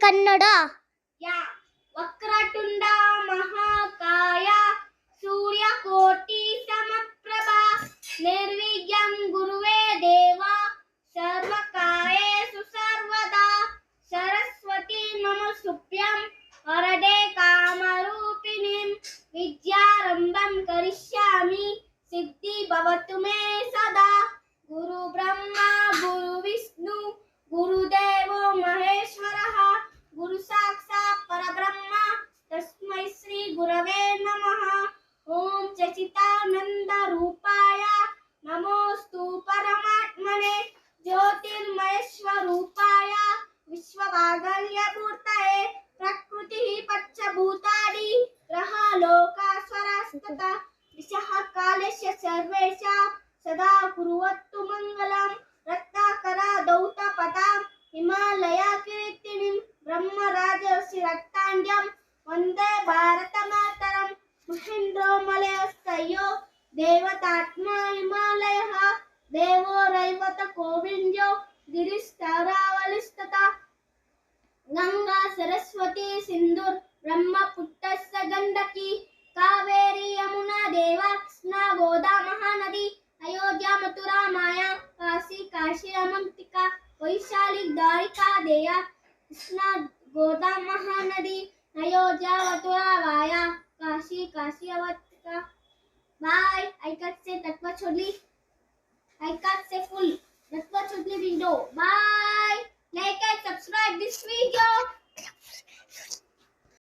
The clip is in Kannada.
ಕನ್ನಡ. ಯಾ ವಕ್ರತುಂಡ ಮಹಾಕಾಯ ಸೂರ್ಯಕೋಟಿ ಸಮಪ್ರಭಾ ನಿರ್ವಿಘ್ನಂ ಗುರುವೇ ದೇವ ಸರ್ವಕಾರ್ಯೇಷು ಸರ್ವದಾ ಸರಸ್ವತಿ ನಮಸ್ತುಭ್ಯಂ ವರದೆ ಕಾಮರೂಪಿಣೀಂ ವಿದ್ಯಾರಂಭಂ ಕರಿಷ್ಯಾಮಿ ಸಿದ್ಧಿ ಭವತು ಮೇ ಸದಾ. ಗುರು ಬ್ರಹ್ಮ ಗುರು ವಿಷ್ಣು ಗುರುದೇವೋ ಮಹೇಶ್ವರಃ ಗುರು ಸಾಕ್ಷಾತ್ ಪರಬ್ರಹ್ಮ ತಸ್ಮೈ ಶ್ರೀ ಗುರವೇ ನಮಃ. ಓಂ ಸಚ್ಚಿದಾನಂದ ರೂಪಾಯ ನಮೋಸ್ತು ಪರಮಾತ್ಮನೆ ಜ್ಯೋತಿರ್ಮಯ ಸ್ವರೂಪಾಯ ವಿಶ್ವವಾಗಲ್ಯ ಮೂರ್ತಯೇ ಪ್ರಕೃತಿ ಪಂಚಭೂತಾನಿ ಗ್ರಹ ಲೋಕ ಸ್ವರಾಸ್ತತ ದಿಶಃ ಕಾಲಸ್ಯ ಸರ್ವೇಷಾಂ ಸದಾ ಕುರುವತ್ತು ಮಂಗಲಂ. ರತ್ನಾಕರ ದೌತ ಪದಾಂ ಹಿಮಾಲಯ ಕೀರ್ತಿನಿಂ ಬ್ರಹ್ಮರಾಜರ್ಷಿ ರಕ್ತಾಂಡ್ಯಂ ವಂದೇ ಭಾರತ ಮಾತರಂ. ಮಹೇಂದ್ರೋ ಮಲಯಸ್ತಯೋ ದೇವತಾತ್ಮ ಹಿಮಾಲಯಃ ದೇವೋ ರೈವತ ಕೋವಿಂದ್ಯೋ ಗಿರಿಸ್ತರಾವಲಿಸ್ತತ. ಗಂಗಾ ಸರಸ್ವತಿ ಸಿಂಧುರ್ ಬ್ರಹ್ಮಪುತ್ರಸ್ಯ ಗಂಡಕಿ ಕಾವೇರಿ ಯಮುನಾ ದೇವಾ ಕೃಷ್ಣಾ ಗೋದಾ ಮಹಾನದಿ ಅಯೋಧ್ಯ ಮಥುರಾ ಮಾಯಾ ಕಾಶಿ ಕಾಶಿ ಅವಂತಿಕಾ ವೈಶಾಲಿ ದ್ವಾರಿಕಾ ದೇಯ ಕೃಷ್ಣಾ ಗೋದಾ ಮಹಾನದಿ ಅಯೋಧ್ಯ ಮಥುರಾ ಮಾಯಾ Kashi Kashi Avantika. Bye. I can't say that much only. I can't say full. That much only video. Bye. Like and subscribe this video.